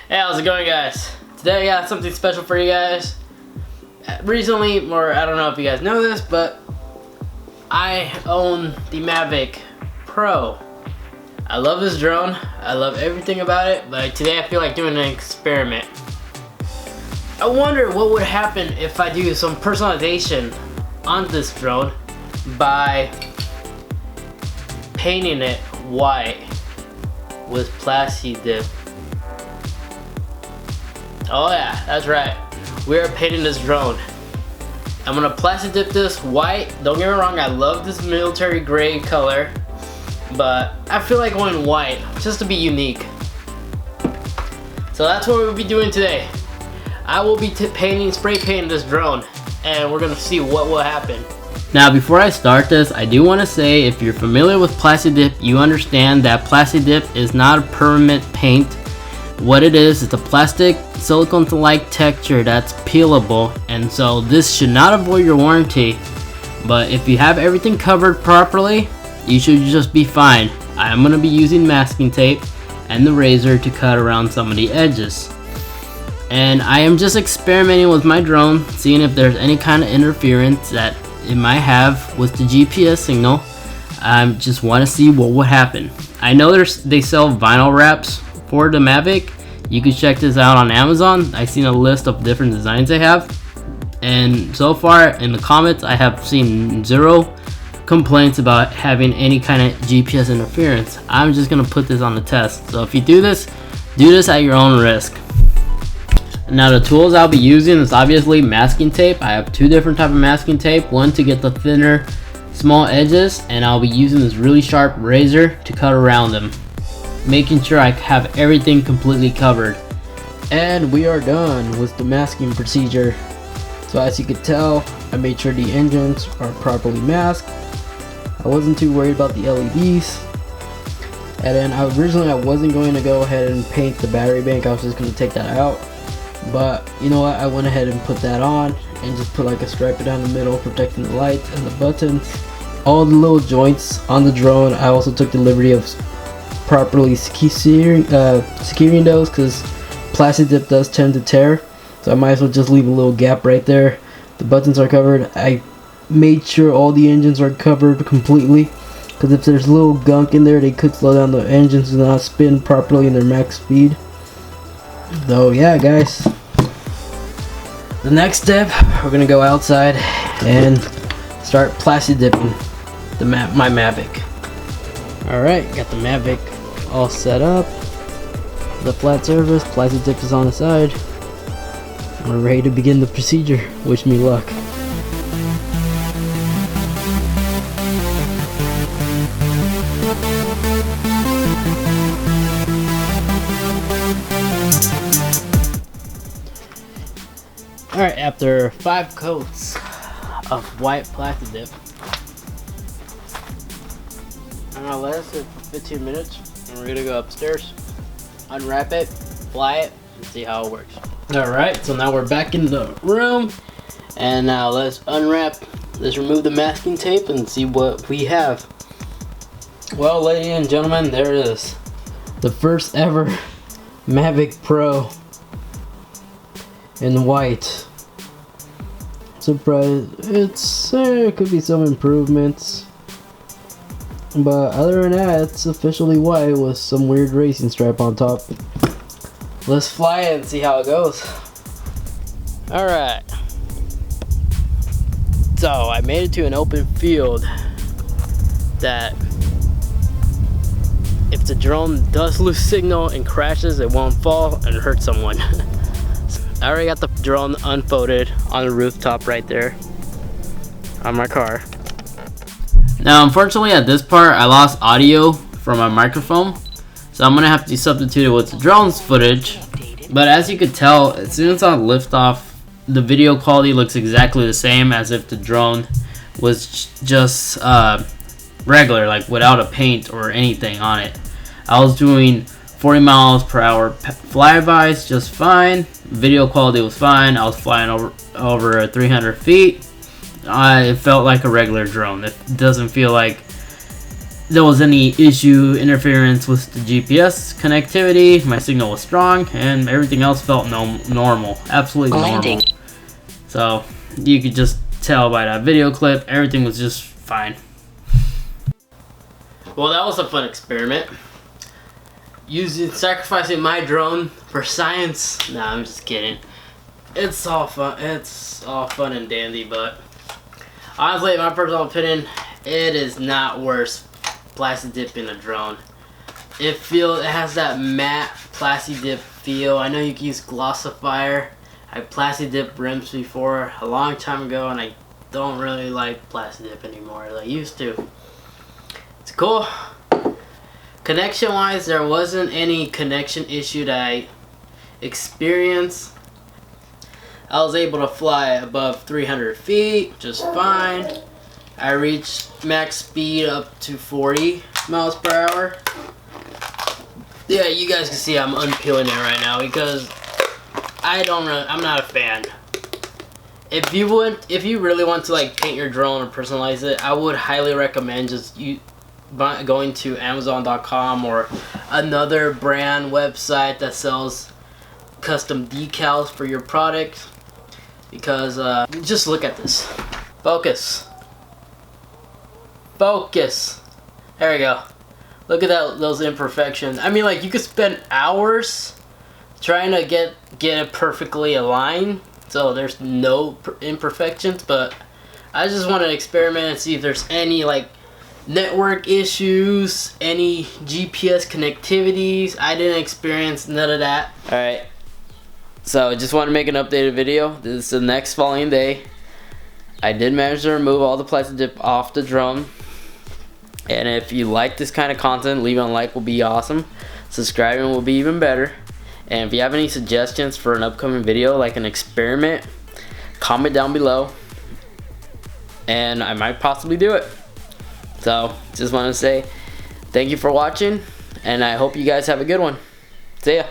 Hey, how's it going, guys? Today I got something special for you guys. Recently, or I don't know if you guys know this, but I own the Mavic Pro. I love this drone. I love everything about it, but today I feel like doing an experiment. I wonder what would happen if I do some personalization on this drone by painting it white with Plasti dip. Oh yeah, that's right. We're painting this drone. I'm gonna Plasti dip this white. Don't get me wrong, I love this military gray color, but I feel like going white just to be unique. So that's what we'll be doing today. I will be spray painting this drone, and we're gonna see what will happen. Now before I start this, I do want to say if you're familiar with Plasti dip, you understand that Plasti dip is not a permanent paint. What it is, it's a plastic silicone-like texture that's peelable, and so this should not avoid your warranty, but if you have everything covered properly, you should just be fine. I'm going to be using masking tape and the razor to cut around some of the edges. And I am just experimenting with my drone, seeing if there's any kind of interference that it might have with the GPS signal. I just want to see what would happen. I know they sell vinyl wraps for the Mavic. You can check this out on Amazon. I've seen a list of different designs they have, and so far in the comments I have seen 0 complaints about having any kind of GPS interference. I'm just gonna put this on the test, so if you do this at your own risk. Now the tools I'll be using is obviously masking tape. I have 2 different types of masking tape, one to get the thinner small edges, and I'll be using this really sharp razor to cut around them, making sure I have everything completely covered. And we are done with the masking procedure. So as you could tell, I made sure the engines are properly masked. I wasn't too worried about the LEDs. And then originally I wasn't going to go ahead and paint the battery bank. I was just going to take that out. But you know what, I went ahead and put that on and just put like a stripe down the middle, protecting the lights and the buttons. All the little joints on the drone, I also took the liberty of properly securing those, because Plasti dip does tend to tear, so I might as well just leave a little gap right there. The buttons are covered. I made sure all the engines are covered completely, because if there's little gunk in there, they could slow down the engines to not spin properly in their max speed. So yeah, guys, the next step, we're gonna go outside and start Plasti dipping my Mavic. Alright, got the Mavic all set up. The flat surface, Plasti dip is on the side. We're ready to begin the procedure. Wish me luck. Alright, after 5 coats of white Plasti dip, I'm gonna let it sit for 15 minutes, and we're gonna go upstairs, unwrap it, fly it, and see how it works. Alright, so now we're back in the room, and now let's remove the masking tape and see what we have. Well, ladies and gentlemen, there it is. The first ever Mavic Pro in white. Surprised, it could be some improvements, but other than that, it's officially white with some weird racing stripe on top. Let's fly it and see how it goes. Alright, so I made it to an open field that if the drone does lose signal and crashes, it won't fall and hurt someone. I already got the drone unfolded on the rooftop right there on my car. Now unfortunately at this part I lost audio from my microphone, so I'm gonna have to substitute it with the drone's footage. But as you could tell, as soon as I lift off, the video quality looks exactly the same as if the drone was just regular, like without a paint or anything on it. I was doing 40 miles per hour flybys just fine. Video quality was fine. I was flying over 300 feet. It felt like a regular drone. It doesn't feel like there was any issue interference with the GPS connectivity. My signal was strong and everything else felt normal, absolutely normal. So you could just tell by that video clip, everything was just fine. Well, that was a fun experiment. Sacrificing my drone for science. Nah, I'm just kidding. It's all fun. It's all fun and dandy, but honestly, in my personal opinion, it is not worth plastic dipping a drone. It has that matte plastic dip feel. I know you can use glossifier. I plastic dipped rims before a long time ago, and I don't really like plastic dip anymore as I used to. It's cool. Connection wise, there wasn't any connection issue that I experienced. I was able to fly above 300 feet just fine. I reached max speed up to 40 miles per hour. Yeah, you guys can see I'm unpeeling it right now because I'm not a fan. If you really want to like paint your drone or personalize it, I would highly recommend just going to Amazon.com or another brand website that sells custom decals for your product. Because just look at this. Focus. Focus. There we go. Look at those imperfections. I mean, like, you could spend hours trying to get it perfectly aligned, so there's no imperfections. But I just want to experiment and see if there's any like network issues, any GPS connectivities. I didn't experience none of that. All right. So I just want to make an updated video. This is the next following day. I did manage to remove all the plastic dip off the drone. And if you like this kind of content, leaving a like will be awesome. Subscribing will be even better. And if you have any suggestions for an upcoming video, like an experiment, comment down below. And I might possibly do it. So just want to say thank you for watching. And I hope you guys have a good one. See ya.